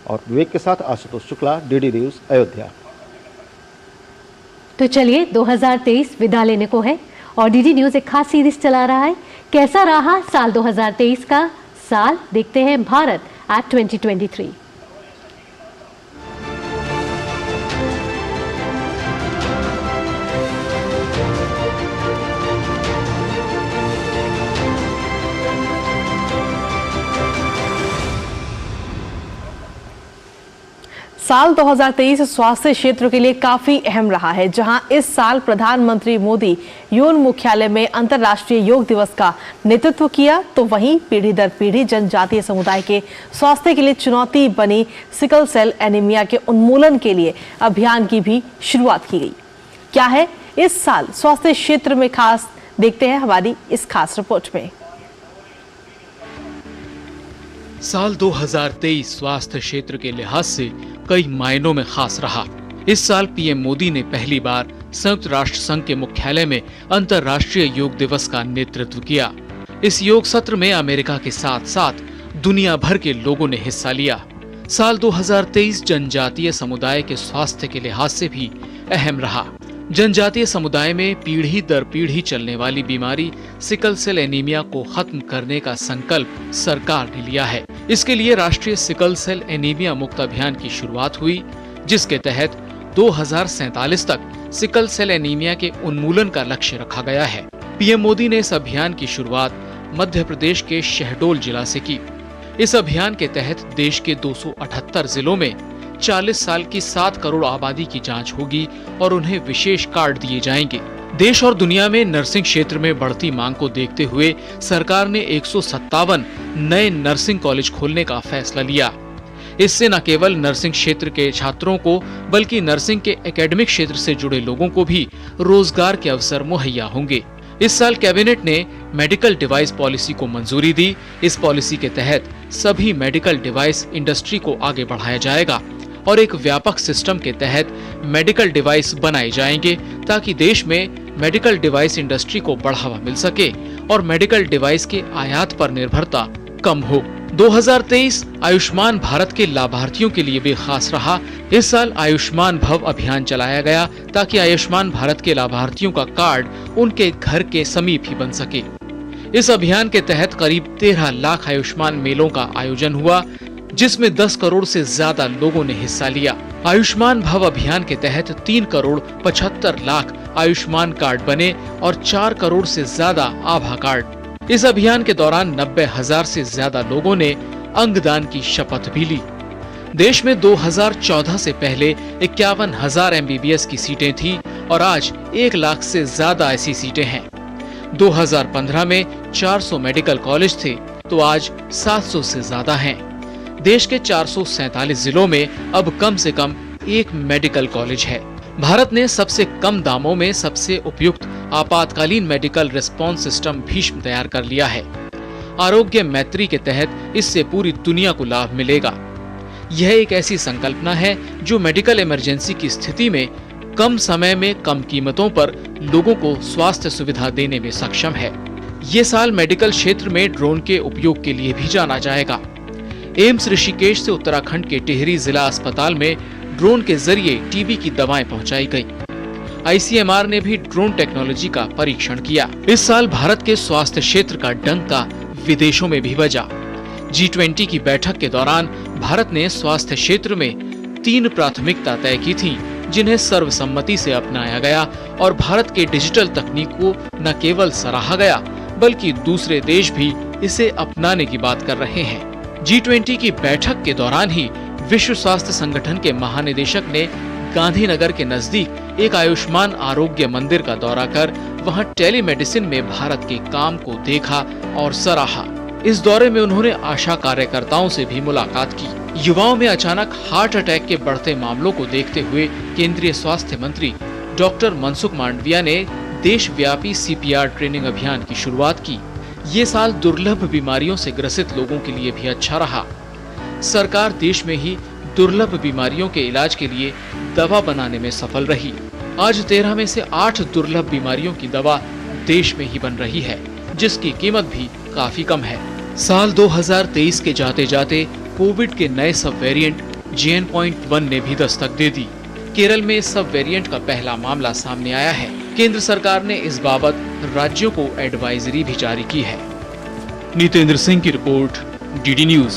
और विवेक के साथ आशुतोष शुक्ला, डीडी न्यूज, अयोध्या। तो चलिए 2023 विदा लेने को है और डीडी न्यूज एक खास सीरीज चला रहा है। कैसा रहा साल 2023 का साल, देखते हैं भारत एट 2023। साल 2023 स्वास्थ्य क्षेत्र के लिए काफी अहम रहा है, जहां इस साल प्रधानमंत्री मोदी यूएन मुख्यालय में अंतर्राष्ट्रीय योग दिवस का नेतृत्व किया, तो वहीं पीढ़ी दर पीढ़ी जनजातीय समुदाय के स्वास्थ्य के लिए चुनौती बनी सिकल सेल एनीमिया के उन्मूलन के लिए अभियान की भी शुरुआत की गई। क्या है इस साल स्वास्थ्य क्षेत्र में खास, देखते हैं हमारी इस खास रिपोर्ट में। साल 2023 स्वास्थ्य क्षेत्र के लिहाज से कई मायनों में खास रहा। इस साल पीएम मोदी ने पहली बार संयुक्त राष्ट्र संघ के मुख्यालय में अंतर्राष्ट्रीय योग दिवस का नेतृत्व किया। इस योग सत्र में अमेरिका के साथ साथ दुनिया भर के लोगों ने हिस्सा लिया। साल 2023 जनजातीय समुदाय के स्वास्थ्य के लिहाज से भी अहम रहा। जनजातीय समुदाय में पीढ़ी दर पीढ़ी चलने वाली बीमारी सिकल सेल एनीमिया को खत्म करने का संकल्प सरकार ने लिया है। इसके लिए राष्ट्रीय सिकल सेल एनीमिया मुक्त अभियान की शुरुआत हुई, जिसके तहत 2047 तक सिकल सेल एनीमिया के उन्मूलन का लक्ष्य रखा गया है। पीएम मोदी ने इस अभियान की शुरुआत मध्य प्रदेश के शहडोल जिला से की। इस अभियान के तहत देश के 278 जिलों में 40 साल की 7 करोड़ आबादी की जांच होगी और उन्हें विशेष कार्ड दिए जाएंगे। देश और दुनिया में नर्सिंग क्षेत्र में बढ़ती मांग को देखते हुए सरकार ने 157 नए नर्सिंग कॉलेज खोलने का फैसला लिया। इससे न केवल नर्सिंग क्षेत्र के छात्रों को बल्कि नर्सिंग के एकेडमिक क्षेत्र से जुड़े लोगों को भी रोजगार के अवसर मुहैया होंगे। इस साल कैबिनेट ने मेडिकल डिवाइस पॉलिसी को मंजूरी दी। इस पॉलिसी के तहत सभी मेडिकल डिवाइस इंडस्ट्री को आगे बढ़ाया जाएगा और एक व्यापक सिस्टम के तहत मेडिकल डिवाइस बनाए जाएंगे, ताकि देश में मेडिकल डिवाइस इंडस्ट्री को बढ़ावा मिल सके और मेडिकल डिवाइस के आयात पर निर्भरता कम हो। 2023 आयुष्मान भारत के लाभार्थियों के लिए भी खास रहा। इस साल आयुष्मान भव अभियान चलाया गया, ताकि आयुष्मान भारत के लाभार्थियों का कार्ड उनके घर के समीप ही बन सके। इस अभियान के तहत करीब 13 लाख आयुष्मान मेलों का आयोजन हुआ, जिसमें 10 करोड़ से ज्यादा लोगों ने हिस्सा लिया। आयुष्मान भव अभियान के तहत 3 करोड़ 75 लाख आयुष्मान कार्ड बने और 4 करोड़ से ज्यादा आभा कार्ड। इस अभियान के दौरान 90,000 से ज्यादा लोगों ने अंगदान की शपथ भी ली। देश में 2014 से पहले 51,000 MBBS की सीटें थी और आज 1 लाख से ज्यादा ऐसी सीटें हैं। 2015 में 400 मेडिकल कॉलेज थे, तो आज 700 से ज्यादा हैं। देश के 447 जिलों में अब कम से कम 1 मेडिकल कॉलेज है। भारत ने सबसे कम दामों में सबसे उपयुक्त आपातकालीन मेडिकल रिस्पॉन्स सिस्टम भीष्म तैयार कर लिया है। आरोग्य मैत्री के तहत इससे पूरी दुनिया को लाभ मिलेगा। यह एक ऐसी संकल्पना है जो मेडिकल इमरजेंसी की स्थिति में कम समय में कम कीमतों पर लोगों को स्वास्थ्य सुविधा देने में सक्षम है। ये साल मेडिकल क्षेत्र में ड्रोन के उपयोग के लिए भी जाना जाएगा। एम्स ऋषिकेश से उत्तराखंड के टिहरी जिला अस्पताल में ड्रोन के जरिए टीबी की दवाएं पहुंचाई गई। आईसीएमआर ने भी ड्रोन टेक्नोलॉजी का परीक्षण किया। इस साल भारत के स्वास्थ्य क्षेत्र का डंका विदेशों में भी बजा। G20 की बैठक के दौरान भारत ने स्वास्थ्य क्षेत्र में 3 प्राथमिकता तय की थी, जिन्हें सर्वसम्मति से अपनाया गया और भारत के डिजिटल तकनीक को न केवल सराहा गया बल्कि दूसरे देश भी इसे अपनाने की बात कर रहे हैं। G20 की बैठक के दौरान ही विश्व स्वास्थ्य संगठन के महानिदेशक ने गांधीनगर के नजदीक एक आयुष्मान आरोग्य मंदिर का दौरा कर वहां टेलीमेडिसिन में भारत के काम को देखा और सराहा। इस दौरे में उन्होंने आशा कार्यकर्ताओं से भी मुलाकात की। युवाओं में अचानक हार्ट अटैक के बढ़ते मामलों को देखते हुए केंद्रीय स्वास्थ्य मंत्री डॉक्टर मनसुख मांडविया ने देशव्यापी CPR ट्रेनिंग अभियान की शुरुआत की। ये साल दुर्लभ बीमारियों से ग्रसित लोगों के लिए भी अच्छा रहा। सरकार देश में ही दुर्लभ बीमारियों के इलाज के लिए दवा बनाने में सफल रही। आज 13 में से 8 दुर्लभ बीमारियों की दवा देश में ही बन रही है, जिसकी कीमत भी काफी कम है। साल 2023 के जाते जाते कोविड के नए सब वेरिएंट JN.1 ने भी दस्तक दे दी। केरल में सब वेरिएंट का पहला मामला सामने आया है। केंद्र सरकार ने इस बाबत राज्यों को एडवाइजरी भी जारी की है। नितेंद्र सिंह की रिपोर्ट, DD न्यूज।